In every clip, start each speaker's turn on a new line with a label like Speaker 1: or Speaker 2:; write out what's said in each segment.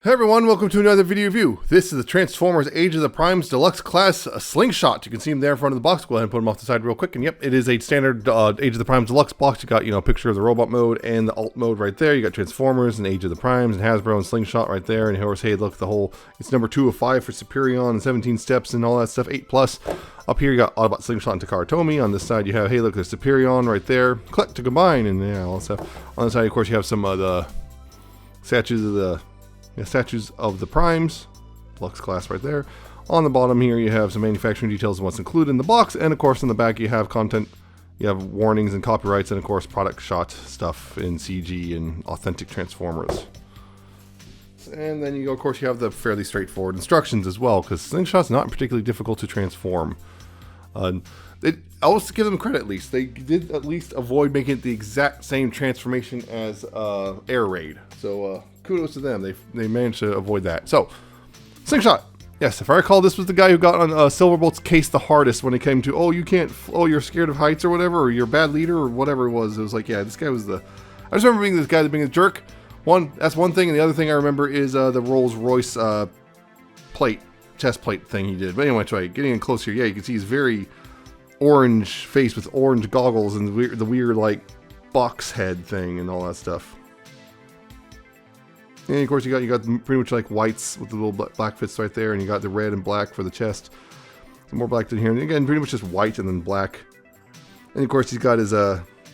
Speaker 1: Hey everyone, welcome to another video review. This is the Transformers Age of the Primes Deluxe Class Slingshot. You can see him there in front of the box. Go ahead and put him off the side real quick. And yep, it is a standard Age of the Primes Deluxe box. You got, a picture of the robot mode and the alt mode right there. You got Transformers and Age of the Primes and Hasbro and Slingshot right there. And of course, hey, look, it's number 2 of 5 for Superion and 17 steps and all that stuff, 8+. Up here, you got Autobot, Slingshot, and Takara Tomy. On this side, you have, hey, look, there's Superion right there. Click to combine, and yeah, all that stuff. On the side, of course, you have some of the statues of the Primes, Deluxe class right there. On the bottom here, you have some manufacturing details of what's included in the box, and of course, on the back, you have content, you have warnings and copyrights, and of course, product shot stuff in CG and authentic Transformers. And then of course, you have the fairly straightforward instructions as well, because Slingshot's not particularly difficult to transform. I'll give them credit at least. They did at least avoid making it the exact same transformation as Air Raid. So kudos to them. They managed to avoid that. So, Slingshot. Yes, if I recall, this was the guy who got on Silverbolt's case the hardest when it came to, you're scared of heights or whatever, or you're a bad leader or whatever it was. It was like, yeah, this guy was I just remember being this guy being a jerk. That's one thing, and the other thing I remember is the Rolls Royce chest plate thing he did. But anyway, getting in close here, yeah, you can see he's very orange face with orange goggles and the weird like box head thing and all that stuff. And of course, you got pretty much like whites with the little black fits right there, and you got the red and black for the chest. Some more black in here, and again, pretty much just white and then black. And of course, he's got his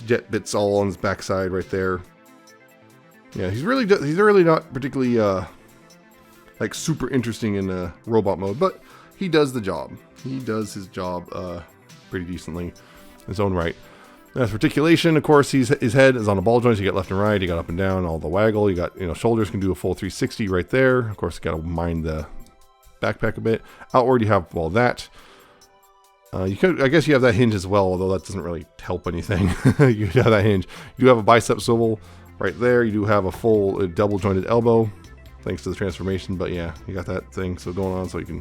Speaker 1: jet bits all on his backside right there. Yeah, he's really not particularly like super interesting in robot mode, but he does the job. He does his job pretty decently in his own right. As for articulation, of course, his head is on the ball joints. You got left and right, you got up and down, all the waggle. You got, shoulders can do a full 360 right there. Of course, you got to mind the backpack a bit. Outward, you have, that. I guess you have that hinge as well, although that doesn't really help anything. You have that hinge. You do have a bicep swivel right there. You do have a full double jointed elbow, thanks to the transformation. But yeah, you got that thing going on, so you can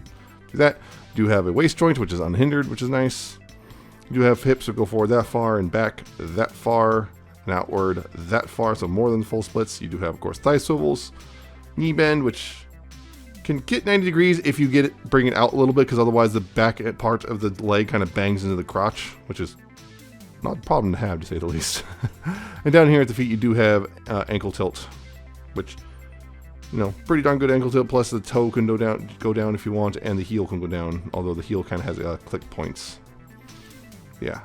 Speaker 1: do that. You do have a waist joint, which is unhindered, which is nice. You do have hips that go forward that far and back that far and outward that far, so more than full splits. You do have, of course, thigh swivels, knee bend, which can get 90 degrees if you bring it out a little bit, because otherwise the back part of the leg kind of bangs into the crotch, which is not a problem to have, to say the least. And down here at the feet, you do have ankle tilt, which, pretty darn good ankle tilt, plus the toe can go down if you want, and the heel can go down, although the heel kind of has click points. Yeah,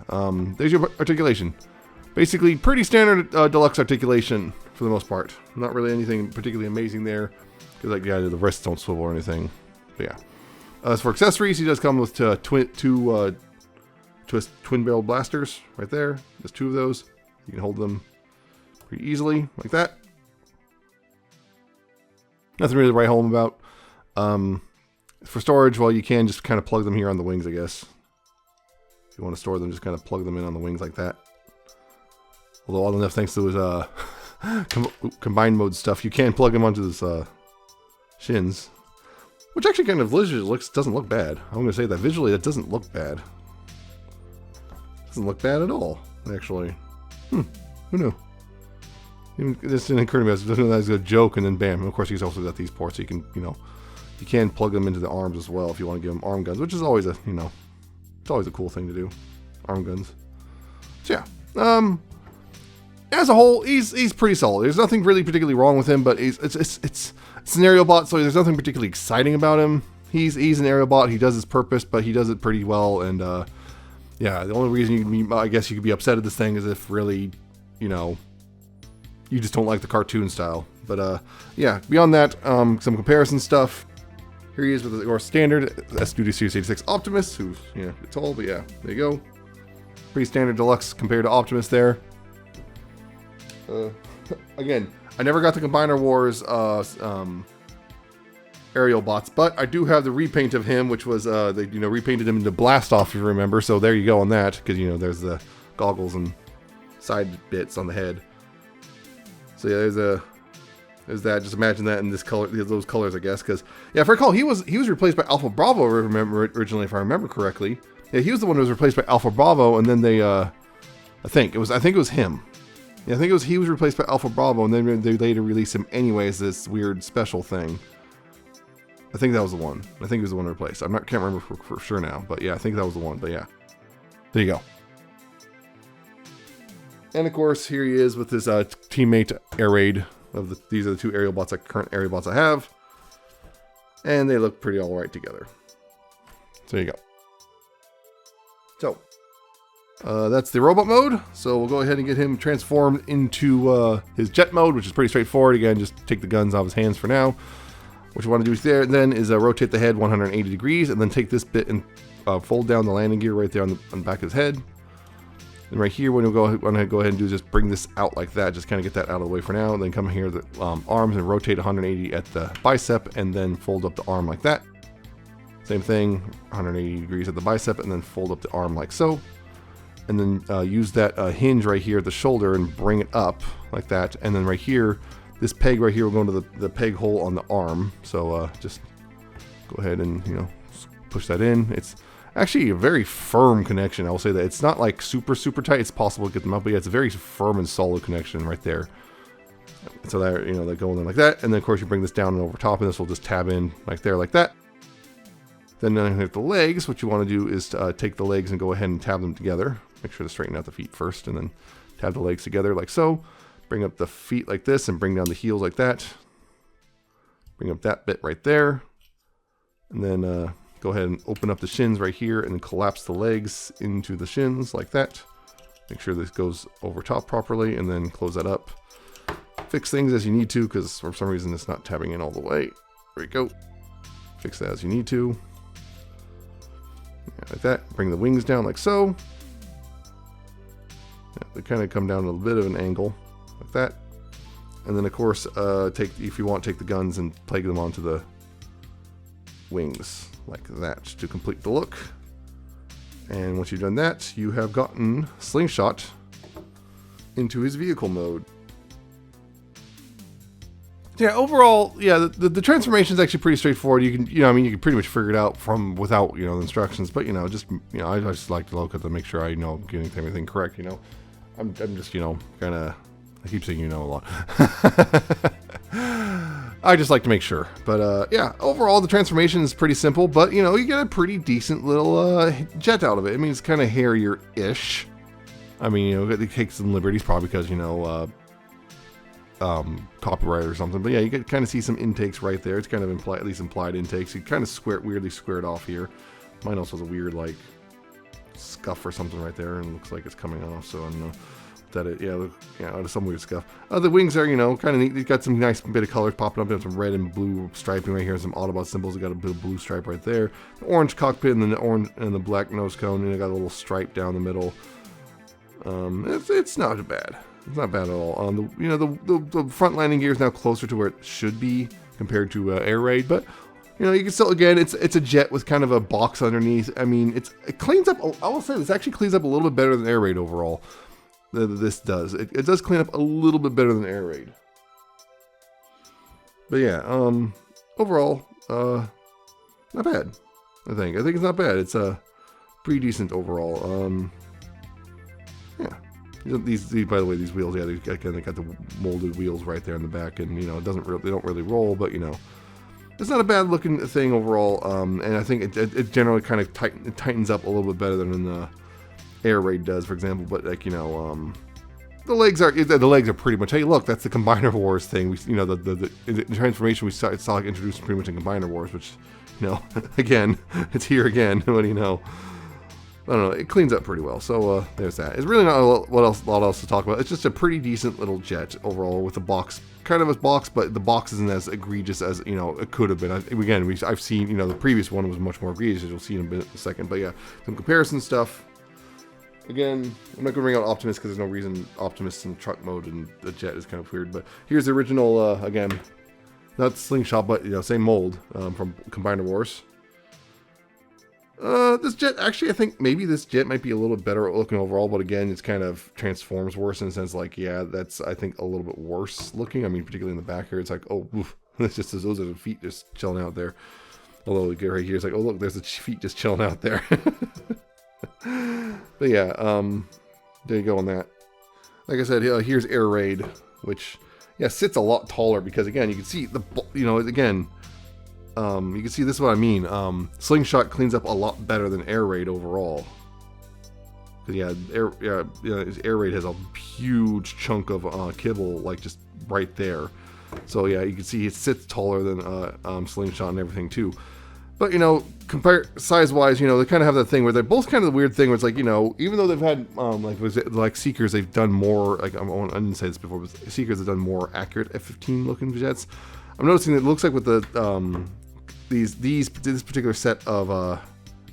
Speaker 1: there's your articulation. Basically, pretty standard deluxe articulation for the most part. Not really anything particularly amazing there, because the wrists don't swivel or anything. But yeah. As for accessories, he does come with two twin-barreled blasters right there. There's 2 of those. You can hold them pretty easily, like that. Nothing really to write home about. For storage, you can just kind of plug them here on the wings, I guess. If you want to store them, just kind of plug them in on the wings like that. Although all enough thanks to his combined mode stuff, you can plug them onto this shins, which actually kind of visually doesn't look bad. I'm going to say that visually that doesn't look bad. Doesn't look bad at all, actually. Who knew? This didn't occur to me. I was looking at a joke, and then bam. And of course, he's also got these ports, so you can, you can plug them into the arms as well if you want to give them arm guns, which is always it's always a cool thing to do, arm guns. So yeah, as a whole, he's pretty solid. There's nothing really particularly wrong with him, but it's an Aerialbot, so there's nothing particularly exciting about him. He's an Aerialbot. He does his purpose, but he does it pretty well. And yeah, the only reason I guess you could be upset at this thing is if really, you just don't like the cartoon style. But yeah, beyond that, some comparison stuff. Here he is with your standard Studio Series 86 Optimus, who's it's tall, but yeah, there you go. Pretty standard deluxe compared to Optimus there. Again, I never got the Combiner Wars Aerialbots, but I do have the repaint of him, which was they repainted him into Blastoff, if you remember. So there you go on that, because there's the goggles and side bits on the head. So yeah, there's that. Just imagine that in this color, those colors, I guess. Because yeah, if I recall, he was replaced by Alpha Bravo. Originally, if I remember correctly, yeah, he was the one who was replaced by Alpha Bravo, and then they I think it was him. Yeah, I think he was replaced by Alpha Bravo, and then they later released him anyway as this weird special thing. I think that was the one. I think it was the one replaced. Can't remember for sure now, but yeah, I think that was the one. But yeah, there you go. And of course, here he is with his teammate Air Raid. These are the two Aerialbots, current Aerialbots I have, and they look pretty all right together. So there you go. So that's the robot mode. So we'll go ahead and get him transformed into his jet mode, which is pretty straightforward. Again, just take the guns off his hands for now. What you want to do there then is rotate the head 180 degrees, and then take this bit and fold down the landing gear right there on the back of his head. And right here, what we'll go ahead and do is just bring this out like that. Just kind of get that out of the way for now. And then come here to the arms and rotate 180 at the bicep, and then fold up the arm like that. Same thing, 180 degrees at the bicep, and then fold up the arm like so. And then use that hinge right here at the shoulder and bring it up like that. And then right here, this peg right here will go into the peg hole on the arm. So just go ahead and, push that in. It's actually a very firm connection. I will say that it's not like super tight. It's possible to get them up, but yeah, it's a very firm and solid connection right there. So that, they go in like that. And then of course you bring this down and over top, and this will just tab in like there, like that. Then with the legs, what you want to do is take the legs and go ahead and tab them together. Make sure to straighten out the feet first, and then tab the legs together like so. Bring up the feet like this, and bring down the heels like that. Bring up that bit right there. And then go ahead and open up the shins right here, and then collapse the legs into the shins like that. Make sure this goes over top properly, and then close that up. Fix things as you need to, because for some reason it's not tabbing in all the way. There we go. Fix that as you need to. Yeah, like that. Bring the wings down like so. Yeah, they kind of come down a bit of an angle like that. And then of course, if you want, take the guns and plug them onto the wings like that to complete the look. And once you've done that, you have gotten Slingshot into his vehicle mode. Yeah, overall, yeah, the transformation is actually pretty straightforward. You can, you can pretty much figure it out without, the instructions. But I just like to look at them, make sure I know getting everything correct. I'm just, kind of, I keep saying a lot. I just like to make sure. But yeah, overall the transformation is pretty simple. But you get a pretty decent little jet out of it. I mean, it's kind of hairier-ish. I mean, it takes some liberties, probably because copyright or something, but yeah, you can kind of see some intakes right there. It's kind of at least implied intakes. You kind of weirdly squared off here. Mine also has a weird like scuff or something right there, and it looks like it's coming off. So I don't know that it. Yeah, some weird scuff. The wings are kind of neat. They've got some nice bit of colors popping up. There's some red and blue striping right here. Some Autobot symbols. They got a bit of blue stripe right there. The orange cockpit and then the orange and the black nose cone, and it got a little stripe down the middle. It's not bad. It's not bad at all. The front landing gear is now closer to where it should be compared to Air Raid, but you can still, again, it's a jet with kind of a box underneath. I mean, it cleans up. I will say this actually cleans up a little bit better than Air Raid overall. This does. It does clean up a little bit better than Air Raid. But yeah, overall, not bad. I think it's not bad. It's pretty decent overall. Yeah. These, by the way, these wheels, yeah, they got the molded wheels right there in the back, and they don't really roll, but it's not a bad looking thing overall. And I think it generally kind of tightens up a little bit better than the Air Raid does, for example. But the legs are pretty much. Hey, look, that's the Combiner Wars thing. The transformation we saw introduced pretty much in Combiner Wars, which again, it's here again. What do you know? I don't know, it cleans up pretty well, so there's that. It's really not a lot else to talk about. It's just a pretty decent little jet overall with the box, kind of a box, but the box isn't as egregious as, it could have been. I've seen, the previous one was much more egregious, as you'll see in a second, but yeah, some comparison stuff. Again, I'm not going to bring out Optimus because there's no reason Optimus in truck mode and the jet is kind of weird, but here's the original, again, not Slingshot, but, same mold from Combiner Wars. This jet, actually, I think maybe this jet might be a little bit better looking overall, but again, it's kind of transforms worse in the sense like, yeah, that's, I think, a little bit worse looking. I mean, particularly in the back here, it's like, oh, oof, it's just, those are the feet just chilling out there. Although, right here, it's like, oh, look, there's the feet just chilling out there. But yeah, there you go on that. like I said, here's Air Raid, which, yeah, sits a lot taller because, again, you can see the, you know, again, you can see this is what I mean. Slingshot cleans up a lot better than Air Raid overall. Yeah, Air Raid has a huge chunk of kibble, like just right there. So yeah, you can see it sits taller than Slingshot and everything too. But, you know, compare size-wise, you know, they kind of have that thing where they're both kind of the weird thing where it's like, you know, even though they've had, like Seekers, they've done more, like, I didn't say this before, but Seekers have done more accurate F-15 looking jets. I'm noticing that it looks like with the, this particular set of,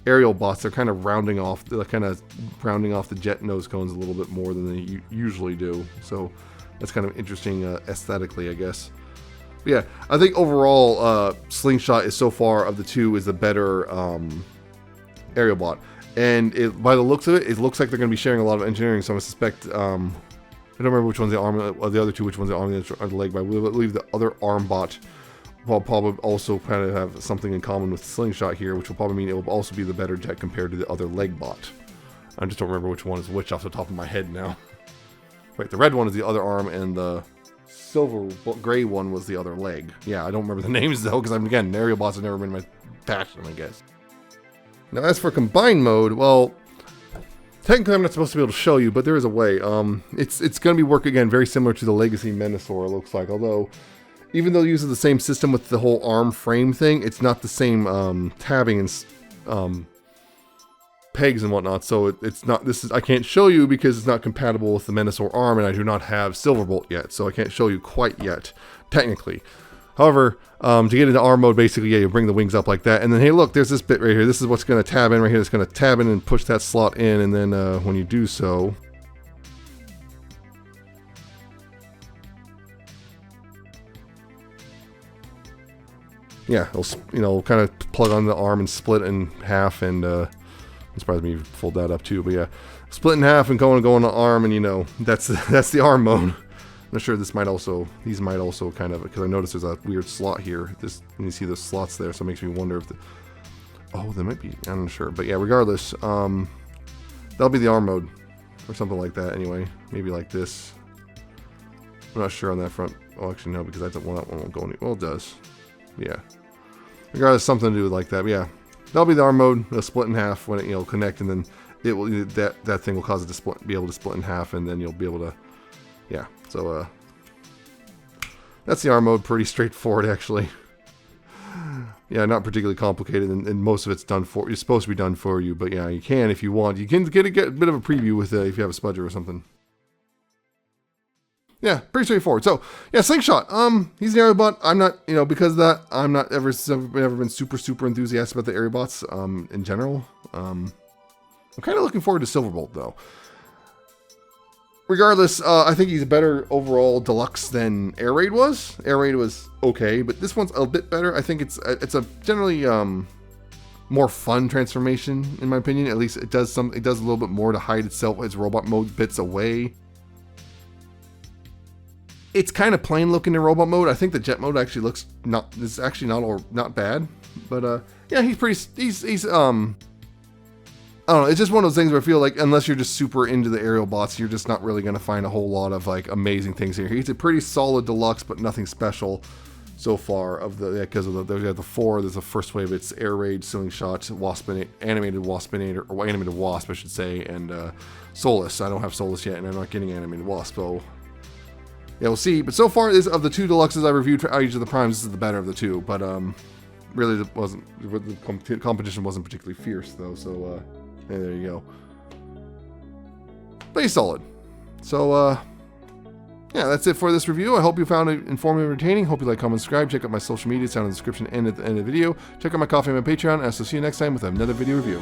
Speaker 1: Aerialbots, they're kind of rounding off the jet nose cones a little bit more than they usually do. So that's kind of interesting aesthetically, I guess. But yeah, I think overall, Slingshot is so far of the two is the better Aerialbot. And by the looks of it, it looks like they're going to be sharing a lot of engineering. So I suspect, I don't remember which one's the arm, or the other two, which one's the arm or the leg. But I believe the other arm bot will probably also kind of have something in common with Slingshot here, which will probably mean it will also be the better jet compared to the other leg bot. I just don't remember which one is which off the top of my head now. Wait, the red one is the other arm, and the silver gray one was the other leg. Yeah, I don't remember the names though, because again, Aerialbots have never been my passion, I guess. Now, as for combined mode, well, technically I'm not supposed to be able to show you, but there is a way. It's going to be working again very similar to the Legacy Menasor, it looks like, although even though it uses the same system with the whole arm frame thing, it's not the same tabbing and pegs and whatnot. So it's not. I can't show you because it's not compatible with the Menasor arm, and I do not have Silverbolt yet, so I can't show you quite yet, technically. However, to get into arm mode, basically, yeah, you bring the wings up like that, and then hey, look, there's this bit right here. This is what's going to tab in right here. It's going to tab in and push that slot in, and then when you do so. Yeah, it'll kind of plug on the arm and split in half, and it surprised me you fold that up too. But yeah, split in half and go on the arm, and you know that's the arm mode. I'm not sure these might also kind of, because I noticed there's a weird slot here. And you see those slots there, so it makes me wonder if they might be. I'm not sure, but yeah, regardless, that'll be the arm mode or something like that. Anyway, maybe like this. I'm not sure on that front. Oh, actually no, because that one won't go any. Well, it does. Yeah, regardless, something to do with like that. But yeah, that'll be the arm mode. It'll split in half when it connect, and then it will that thing will cause it to be able to split in half, and then you'll be able to, yeah. So that's the arm mode. Pretty straightforward, actually. Yeah, not particularly complicated, and most of it's done for. It's supposed to be done for you, but yeah, you can if you want. You can get a bit of a preview with if you have a spudger or something. Yeah, pretty straightforward. So, yeah, Slingshot. He's an Aerialbot. I'm not, because of that, I'm not ever been super enthusiastic about the Aerialbots, in general. I'm kind of looking forward to Silverbolt, though. Regardless, I think he's a better overall deluxe than Air Raid was. Air Raid was okay, but this one's a bit better. I think it's a generally, more fun transformation, in my opinion. At least it does a little bit more to hide its robot mode bits away. It's kind of plain looking in robot mode. I think the jet mode actually looks not bad, but yeah, he's I don't know. It's just one of those things where I feel like unless you're just super into the Aerialbots, you're just not really going to find a whole lot of like amazing things here. He's a pretty solid deluxe, but nothing special so far because of the four. There's the first wave. It's Air Raid, Slingshot, Animated Waspinator, or Animated Wasp, I should say, and Solus. I don't have Solus yet, and I'm not getting Animated Wasp, so. Yeah, we'll see. But so far, of the two deluxes I reviewed for each of the primes, this is the better of the two. But really, the competition wasn't particularly fierce, though. So yeah, there you go. But he's solid. So yeah, that's it for this review. I hope you found it informative and entertaining. Hope you like, comment, subscribe. Check out my social media. It's down in the description and at the end of the video. Check out my Coffee and my Patreon. And I'll see you next time with another video review.